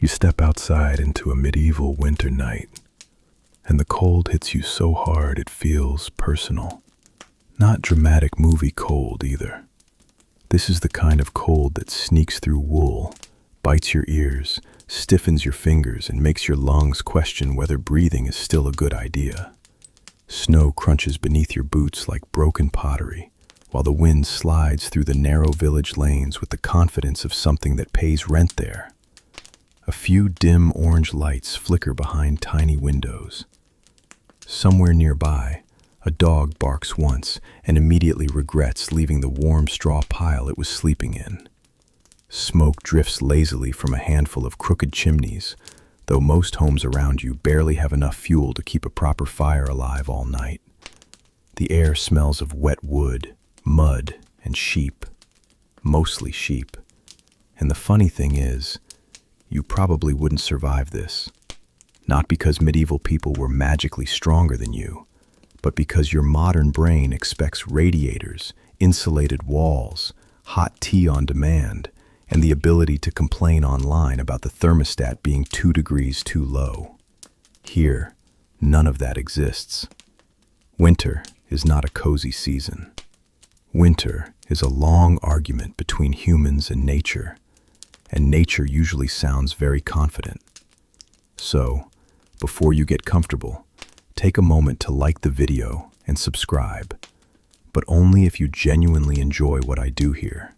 You step outside into a medieval winter night, and the cold hits you so hard it feels personal. Not dramatic movie cold either. This is the kind of cold that sneaks through wool, bites your ears, stiffens your fingers, and makes your lungs question whether breathing is still a good idea. Snow crunches beneath your boots like broken pottery, while the wind slides through the narrow village lanes with the confidence of something that pays rent there. A few dim orange lights flicker behind tiny windows. Somewhere nearby, a dog barks once and immediately regrets leaving the warm straw pile it was sleeping in. Smoke drifts lazily from a handful of crooked chimneys, though most homes around you barely have enough fuel to keep a proper fire alive all night. The air smells of wet wood, mud, and sheep. Mostly sheep. And the funny thing is, you probably wouldn't survive this. Not because medieval people were magically stronger than you, but because your modern brain expects radiators, insulated walls, hot tea on demand, and the ability to complain online about the thermostat being 2 degrees too low. Here, none of that exists. Winter is not a cozy season. Winter is a long argument between humans and nature usually sounds very confident. So, before you get comfortable, take a moment to like the video and subscribe, but only if you genuinely enjoy what I do here.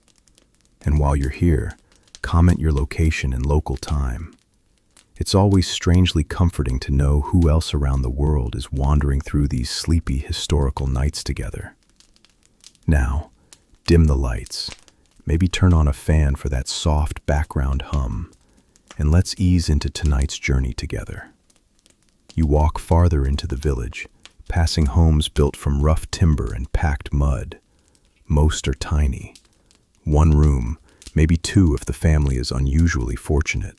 And while you're here, comment your location and local time. It's always strangely comforting to know who else around the world is wandering through these sleepy historical nights together. Now, dim the lights, maybe turn on a fan for that soft background hum, and let's ease into tonight's journey together. You walk farther into the village, passing homes built from rough timber and packed mud. Most are tiny. 1 room, maybe 2 if the family is unusually fortunate.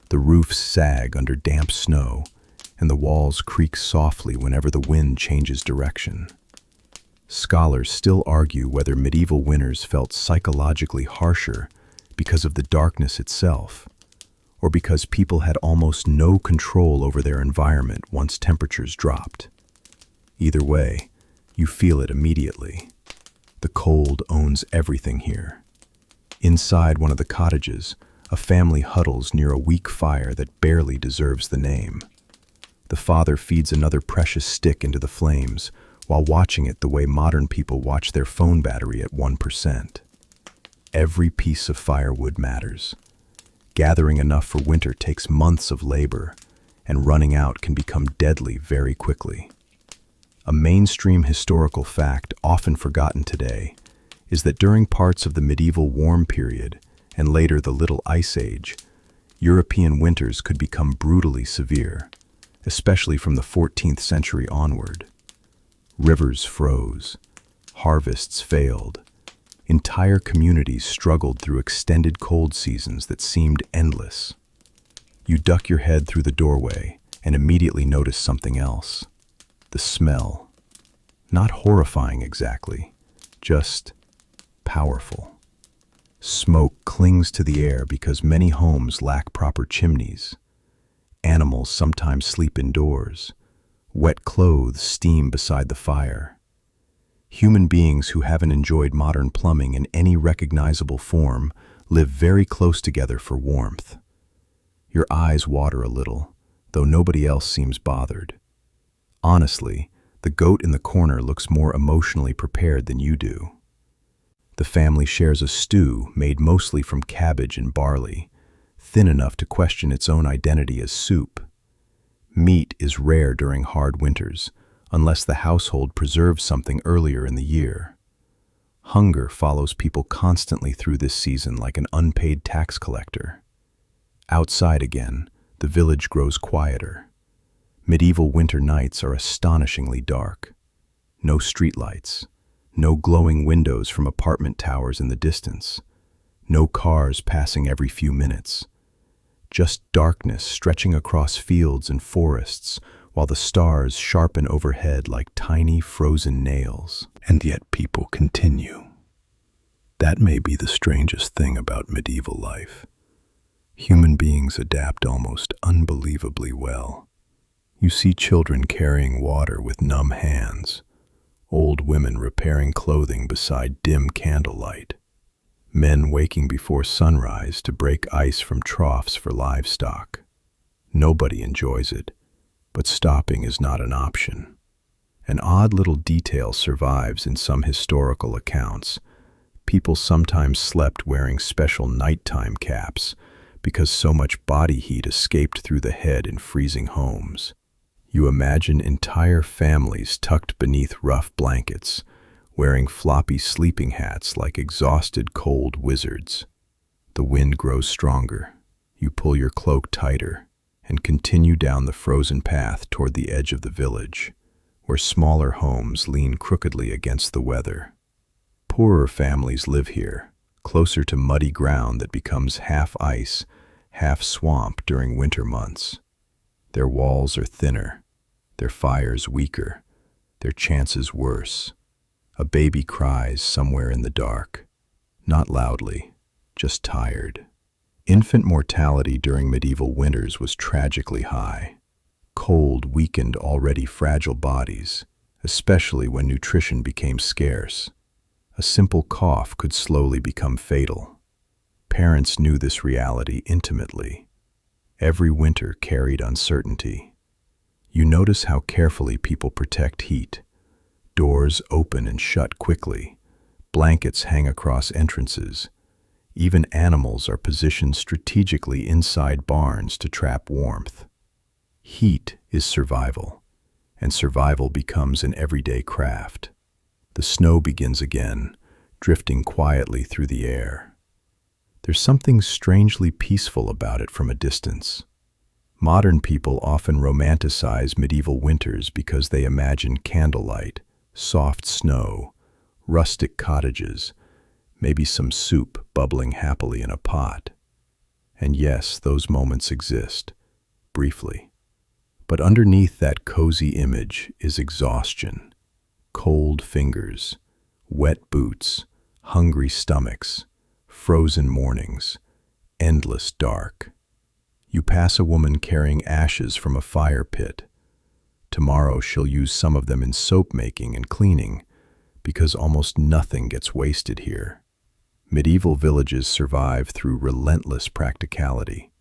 The roofs sag under damp snow, and the walls creak softly whenever the wind changes direction. Scholars still argue whether medieval winters felt psychologically harsher because of the darkness itself, or because people had almost no control over their environment once temperatures dropped. Either way, you feel it immediately. The cold owns everything here. Inside one of the cottages, a family huddles near a weak fire that barely deserves the name. The father feeds another precious stick into the flames, while watching it the way modern people watch their phone battery at 1%. Every piece of firewood matters. Gathering enough for winter takes months of labor, and running out can become deadly very quickly. A mainstream historical fact often forgotten today is that during parts of the medieval warm period, and later the Little Ice Age, European winters could become brutally severe, especially from the 14th century onward. Rivers froze, harvests failed, entire communities struggled through extended cold seasons that seemed endless. You duck your head through the doorway and immediately notice something else. The smell. Not horrifying exactly, just powerful. Smoke clings to the air because many homes lack proper chimneys. Animals sometimes sleep indoors. Wet clothes steam beside the fire. Human beings who haven't enjoyed modern plumbing in any recognizable form live very close together for warmth. Your eyes water a little, though nobody else seems bothered. Honestly, the goat in the corner looks more emotionally prepared than you do. The family shares a stew made mostly from cabbage and barley, thin enough to question its own identity as soup. Meat is rare during hard winters, unless the household preserves something earlier in the year. Hunger follows people constantly through this season like an unpaid tax collector. Outside again, the village grows quieter. Medieval winter nights are astonishingly dark. No streetlights, no glowing windows from apartment towers in the distance, no cars passing every few minutes. Just darkness stretching across fields and forests, while the stars sharpen overhead like tiny frozen nails. And yet people continue. That may be the strangest thing about medieval life. Human beings adapt almost unbelievably well. You see children carrying water with numb hands, old women repairing clothing beside dim candlelight, men waking before sunrise to break ice from troughs for livestock. Nobody enjoys it, but stopping is not an option. An odd little detail survives in some historical accounts. People sometimes slept wearing special nighttime caps because so much body heat escaped through the head in freezing homes. You imagine entire families tucked beneath rough blankets, wearing floppy sleeping hats like exhausted cold wizards. The wind grows stronger. You pull your cloak tighter and continue down the frozen path toward the edge of the village, where smaller homes lean crookedly against the weather. Poorer families live here, closer to muddy ground that becomes half ice, half swamp during winter months. Their walls are thinner, their fires weaker, their chances worse. A baby cries somewhere in the dark, not loudly, just tired. Infant mortality during medieval winters was tragically high. Cold weakened already fragile bodies, especially when nutrition became scarce. A simple cough could slowly become fatal. Parents knew this reality intimately. Every winter carried uncertainty. You notice how carefully people protect heat. Doors open and shut quickly. Blankets hang across entrances. Even animals are positioned strategically inside barns to trap warmth. Heat is survival, and survival becomes an everyday craft. The snow begins again, drifting quietly through the air. There's something strangely peaceful about it from a distance. Modern people often romanticize medieval winters because they imagine candlelight, soft snow, rustic cottages, maybe some soup bubbling happily in a pot. And yes, those moments exist, briefly. But underneath that cozy image is exhaustion, cold fingers, wet boots, hungry stomachs, frozen mornings, endless dark. You pass a woman carrying ashes from a fire pit. Tomorrow she'll use some of them in soap making and cleaning, because almost nothing gets wasted here. Medieval villages survive through relentless practicality.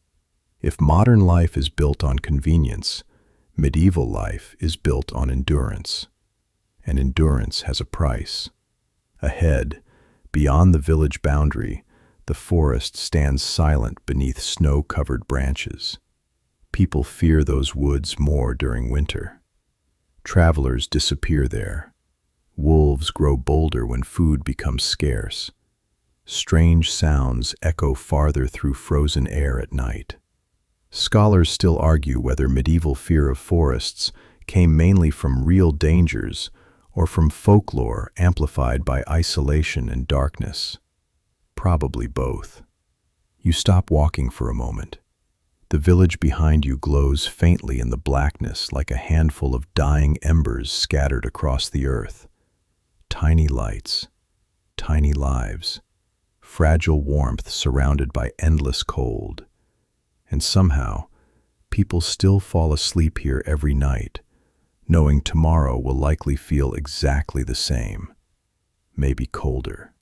If modern life is built on convenience, medieval life is built on endurance. And endurance has a price. Ahead, beyond the village boundary, the forest stands silent beneath snow-covered branches. People fear those woods more during winter. Travelers disappear there. Wolves grow bolder when food becomes scarce. Strange sounds echo farther through frozen air at night. Scholars still argue whether medieval fear of forests came mainly from real dangers or from folklore amplified by isolation and darkness. Probably both. You stop walking for a moment. The village behind you glows faintly in the blackness like a handful of dying embers scattered across the earth. Tiny lights, tiny lives, fragile warmth surrounded by endless cold. And somehow, people still fall asleep here every night, knowing tomorrow will likely feel exactly the same, maybe colder.